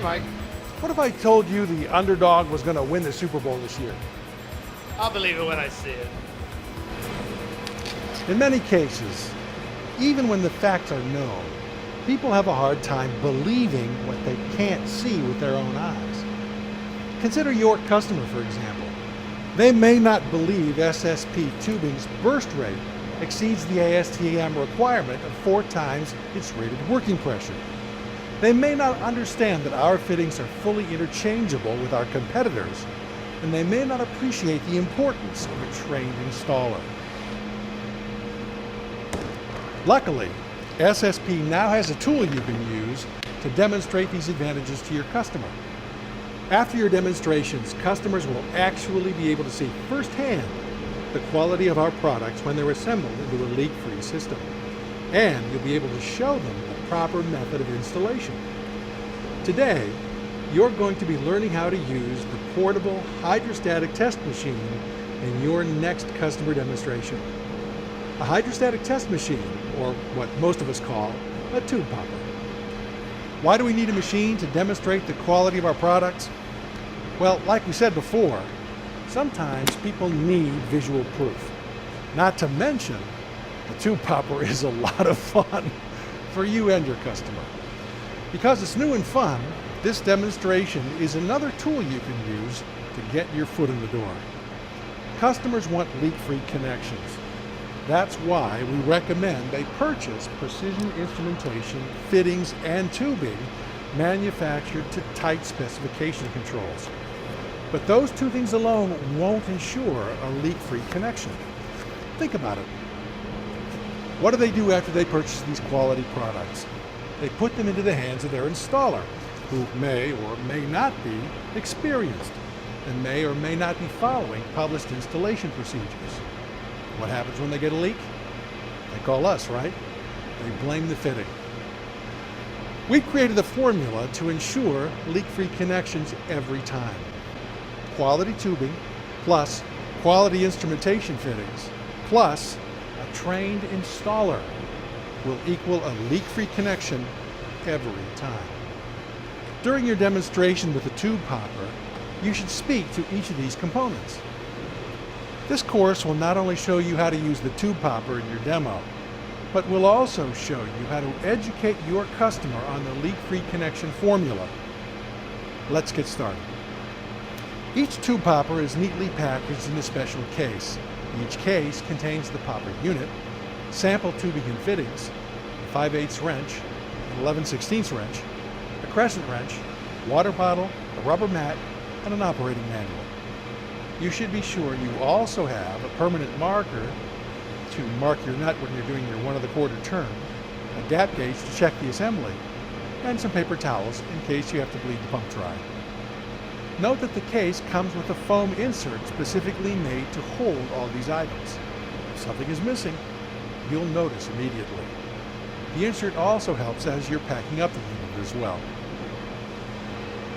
Mike. What if I told you the underdog was going to win the Super Bowl this year? I'll believe it when I see it. In many cases, even when the facts are known, people have a hard time believing what they can't see with their own eyes. Consider your customer, for example. They may not believe SSP tubing's burst rate exceeds the ASTM requirement of 4 times its rated working pressure. They may not understand that our fittings are fully interchangeable with our competitors, and they may not appreciate the importance of a trained installer. Luckily, SSP now has a tool you can use to demonstrate these advantages to your customer. After your demonstrations, customers will actually be able to see firsthand the quality of our products when they're assembled into a leak-free system. And you'll be able to show them the proper method of installation. Today, you're going to be learning how to use the portable hydrostatic test machine in your next customer demonstration. A hydrostatic test machine, or what most of us call a tube popper. Why do we need a machine to demonstrate the quality of our products? Well, like we said before, sometimes people need visual proof. Not to mention, the tube popper is a lot of fun for you and your customer. Because it's new and fun, this demonstration is another tool you can use to get your foot in the door. Customers want leak-free connections. That's why we recommend they purchase precision instrumentation, fittings, and tubing manufactured to tight specification controls. But those 2 things alone won't ensure a leak-free connection. Think about it. What do they do after they purchase these quality products? They put them into the hands of their installer, who may or may not be experienced and may or may not be following published installation procedures. What happens when they get a leak? They call us, right? They blame the fitting. We've created a formula to ensure leak-free connections every time. Quality tubing plus quality instrumentation fittings plus a trained installer will equal a leak-free connection every time. During your demonstration with the tube popper, you should speak to each of these components. This course will not only show you how to use the tube popper in your demo, but will also show you how to educate your customer on the leak-free connection formula. Let's get started. Each tube popper is neatly packaged in a special case. Each case contains the popper unit, sample tubing and fittings, a 5/8 wrench, an 11/16 wrench, a crescent wrench, water bottle, a rubber mat, and an operating manual. You should be sure you also have a permanent marker to mark your nut when you're doing your 1 1/4 turn, a dap gauge to check the assembly, and some paper towels in case you have to bleed the pump dry. Note that the case comes with a foam insert specifically made to hold all these items. If something is missing, you'll notice immediately. The insert also helps as you're packing up the unit as well.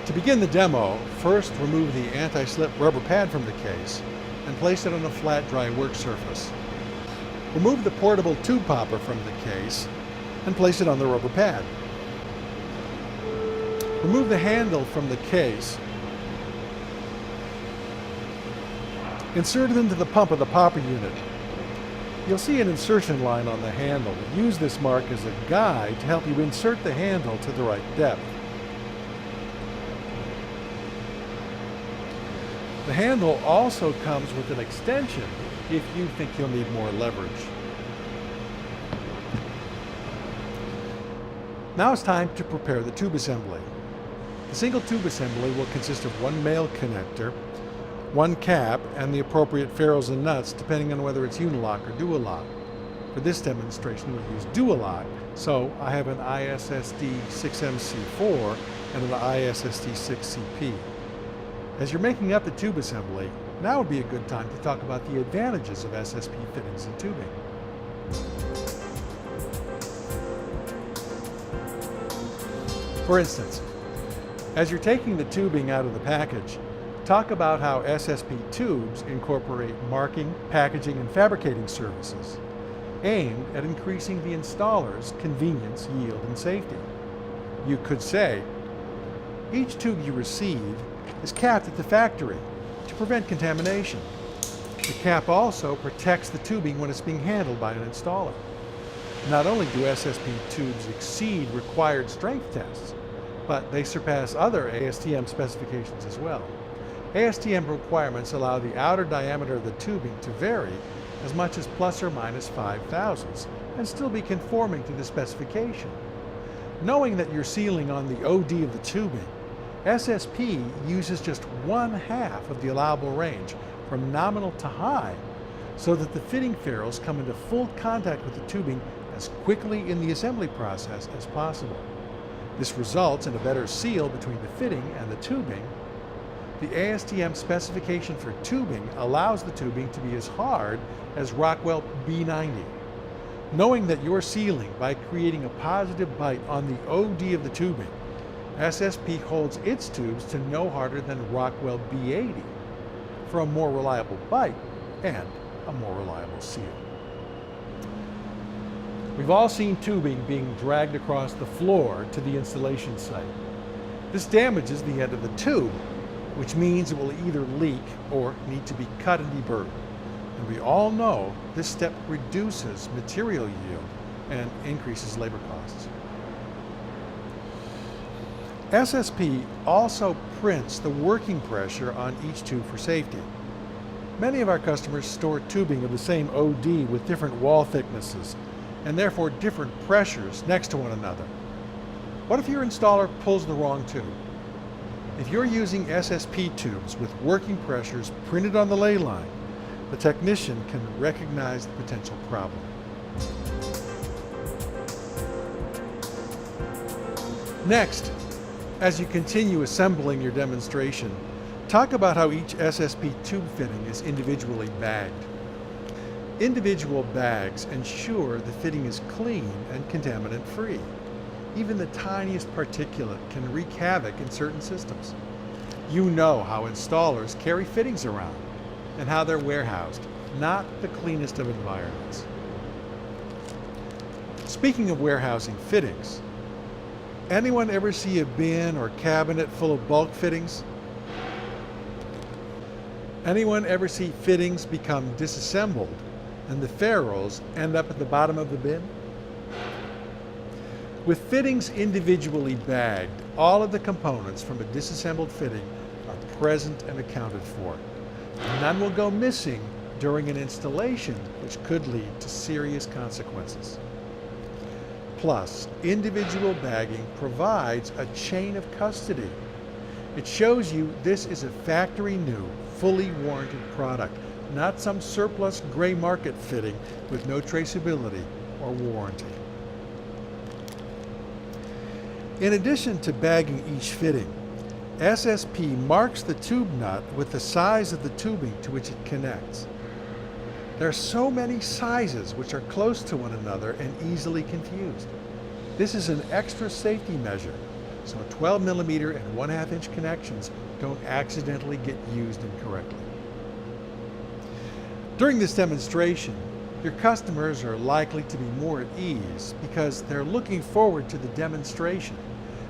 To begin the demo, first remove the anti-slip rubber pad from the case and place it on a flat, dry work surface. Remove the portable tube popper from the case and place it on the rubber pad. Remove the handle from the case. Insert it into the pump of the popper unit. You'll see an insertion line on the handle. Use this mark as a guide to help you insert the handle to the right depth. The handle also comes with an extension if you think you'll need more leverage. Now it's time to prepare the tube assembly. The single tube assembly will consist of 1 male connector, 1 cap, and the appropriate ferrules and nuts depending on whether it's unilock or dualock. For this demonstration we'll use dualock, so I have an ISSD 6MC4 and an ISSD 6CP. As you're making up the tube assembly, now would be a good time to talk about the advantages of SSP fittings and tubing. For instance, as you're taking the tubing out of the package, talk about how SSP tubes incorporate marking, packaging, and fabricating services aimed at increasing the installer's convenience, yield, and safety. You could say, Each tube you receive is capped at the factory to prevent contamination. The cap also protects the tubing when it's being handled by an installer. Not only do SSP tubes exceed required strength tests, but they surpass other ASTM specifications as well. ASTM requirements allow the outer diameter of the tubing to vary as much as plus or minus 5 thousandths and still be conforming to the specification. Knowing that you're sealing on the OD of the tubing, SSP uses just 1/2 of the allowable range from nominal to high so that the fitting ferrules come into full contact with the tubing as quickly in the assembly process as possible. This results in a better seal between the fitting and the tubing. The ASTM specification for tubing allows the tubing to be as hard as Rockwell B90. Knowing that you're sealing by creating a positive bite on the OD of the tubing, SSP holds its tubes to no harder than Rockwell B80 for a more reliable bite and a more reliable seal. We've all seen tubing being dragged across the floor to the installation site. This damages the end of the tube, which means it will either leak or need to be cut and deburred. And we all know this step reduces material yield and increases labor costs. SSP also prints the working pressure on each tube for safety. Many of our customers store tubing of the same OD with different wall thicknesses and therefore different pressures next to one another. What if your installer pulls the wrong tube? If you're using SSP tubes with working pressures printed on the lay line, the technician can recognize the potential problem. Next, as you continue assembling your demonstration, talk about how each SSP tube fitting is individually bagged. Individual bags ensure the fitting is clean and contaminant-free. Even the tiniest particulate can wreak havoc in certain systems. You know how installers carry fittings around and how they're warehoused, not the cleanest of environments. Speaking of warehousing fittings, anyone ever see a bin or cabinet full of bulk fittings? Anyone ever see fittings become disassembled and the ferrules end up at the bottom of the bin? With fittings individually bagged, all of the components from a disassembled fitting are present and accounted for. None will go missing during an installation, which could lead to serious consequences. Plus, individual bagging provides a chain of custody. It shows you this is a factory new, fully warranted product, not some surplus gray market fitting with no traceability or warranty. In addition to bagging each fitting, SSP marks the tube nut with the size of the tubing to which it connects. There are so many sizes which are close to one another and easily confused. This is an extra safety measure, so 12 millimeter and 1/2 inch connections don't accidentally get used incorrectly. During this demonstration, your customers are likely to be more at ease because they're looking forward to the demonstration,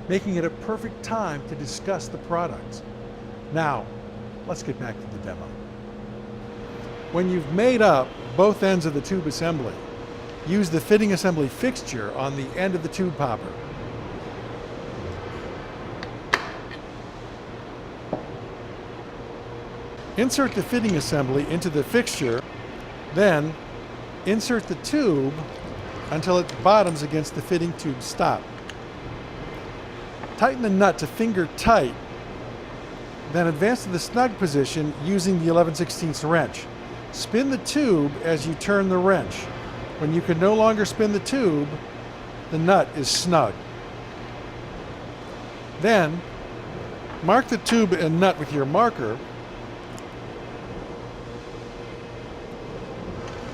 making it a perfect time to discuss the products. Now, let's get back to the demo. When you've made up both ends of the tube assembly, use the fitting assembly fixture on the end of the tube popper. Insert the fitting assembly into the fixture, then insert the tube until it bottoms against the fitting tube stop. Tighten the nut to finger tight, then advance to the snug position using the 11/16 wrench. Spin the tube as you turn the wrench. When you can no longer spin the tube, the nut is snug. Then, mark the tube and nut with your marker,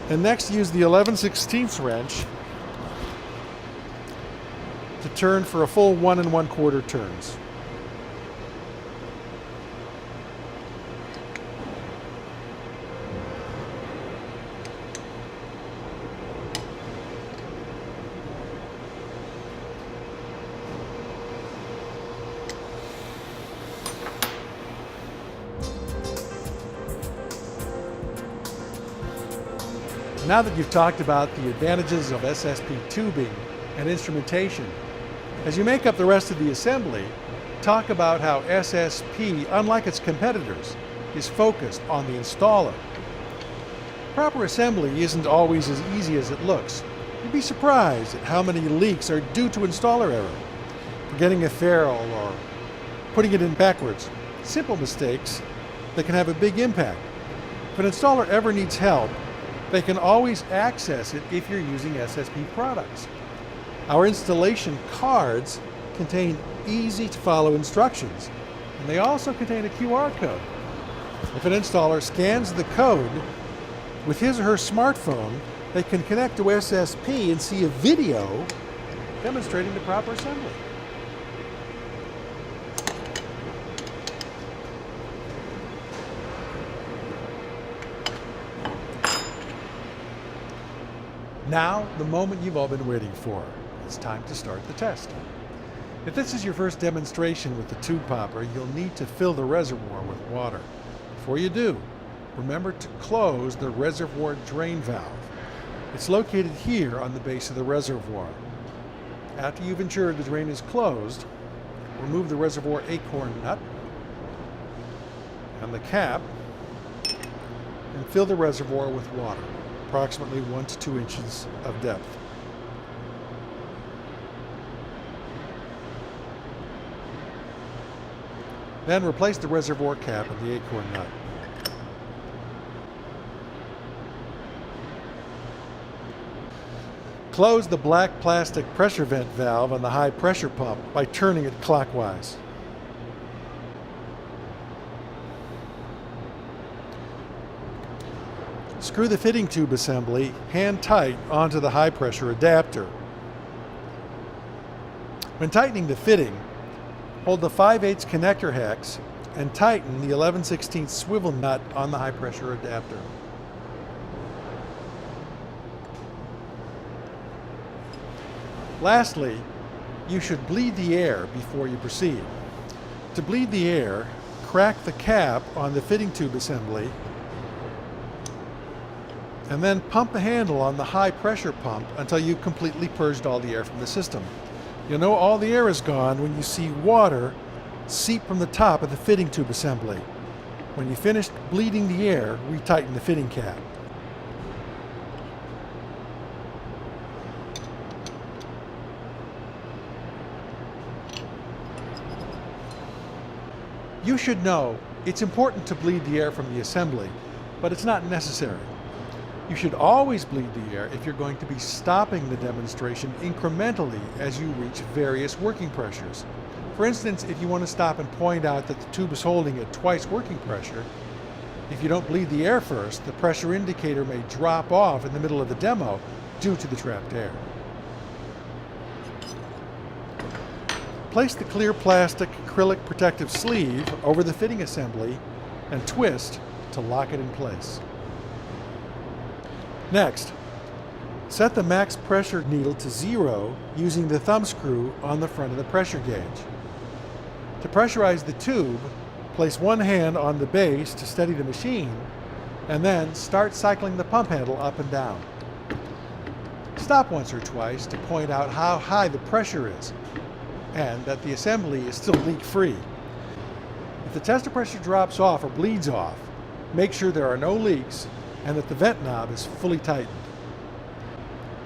and next use the 11/16 wrench to turn for a full 1 1/4 turns. Now that you've talked about the advantages of SSP tubing and instrumentation, as you make up the rest of the assembly, talk about how SSP, unlike its competitors, is focused on the installer. Proper assembly isn't always as easy as it looks. You'd be surprised at how many leaks are due to installer error, forgetting a ferrule or putting it in backwards. Simple mistakes that can have a big impact. If an installer ever needs help, they can always access it if you're using SSP products. Our installation cards contain easy-to-follow instructions, and they also contain a QR code. If an installer scans the code with his or her smartphone, they can connect to SSP and see a video demonstrating the proper assembly. Now, the moment you've all been waiting for. It's time to start the test. If this is your first demonstration with the tube popper, you'll need to fill the reservoir with water. Before you do, remember to close the reservoir drain valve. It's located here on the base of the reservoir. After you've ensured the drain is closed, remove the reservoir acorn nut and the cap and fill the reservoir with water, approximately 1 to 2 inches of depth. Then replace the reservoir cap and the acorn nut. Close the black plastic pressure vent valve on the high pressure pump by turning it clockwise. Screw the fitting tube assembly hand tight onto the high pressure adapter. When tightening the fitting, hold the 5/8 connector hex and tighten the 11/16 swivel nut on the high pressure adapter. Lastly, you should bleed the air before you proceed. To bleed the air, crack the cap on the fitting tube assembly and then pump the handle on the high pressure pump until you've completely purged all the air from the system. You'll know all the air is gone when you see water seep from the top of the fitting tube assembly. When you finish bleeding the air, retighten the fitting cap. You should know it's important to bleed the air from the assembly, but it's not necessary. You should always bleed the air if you're going to be stopping the demonstration incrementally as you reach various working pressures. For instance, if you want to stop and point out that the tube is holding at twice working pressure, if you don't bleed the air first, the pressure indicator may drop off in the middle of the demo due to the trapped air. Place the clear plastic acrylic protective sleeve over the fitting assembly and twist to lock it in place. Next, set the max pressure needle to 0 using the thumb screw on the front of the pressure gauge. To pressurize the tube, place one hand on the base to steady the machine, and then start cycling the pump handle up and down. Stop once or twice to point out how high the pressure is and that the assembly is still leak-free. If the tester pressure drops off or bleeds off, make sure there are no leaks and that the vent knob is fully tightened.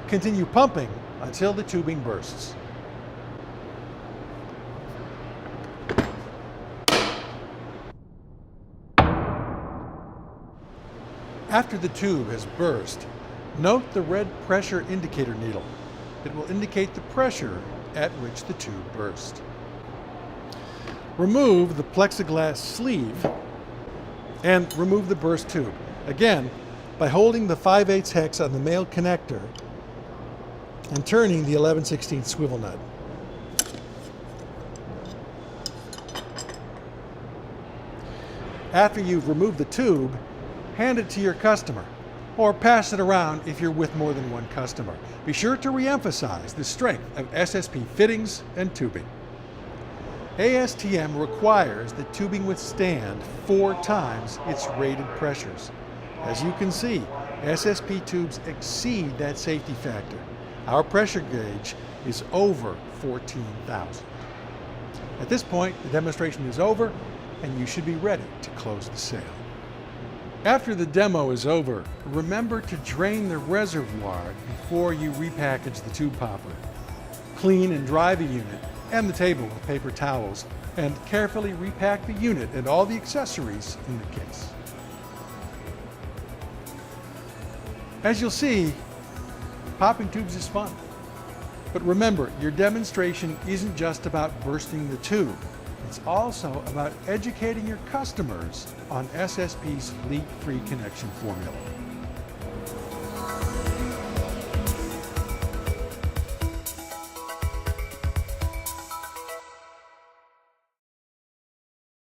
Continue pumping until the tubing bursts. After the tube has burst, note the red pressure indicator needle. It will indicate the pressure at which the tube burst. Remove the plexiglass sleeve and remove the burst tube. Again, by holding the 5/8 hex on the male connector and turning the 11/16 swivel nut. After you've removed the tube, hand it to your customer, or pass it around if you're with more than one customer. Be sure to re-emphasize the strength of SSP fittings and tubing. ASTM requires that tubing withstand 4 times its rated pressures. As you can see, SSP tubes exceed that safety factor. Our pressure gauge is over 14,000. At this point, the demonstration is over and you should be ready to close the sale. After the demo is over, remember to drain the reservoir before you repackage the tube popper. Clean and dry the unit and the table with paper towels, and carefully repack the unit and all the accessories in the case. As you'll see, popping tubes is fun. But remember, your demonstration isn't just about bursting the tube. It's also about educating your customers on SSP's leak-free connection formula.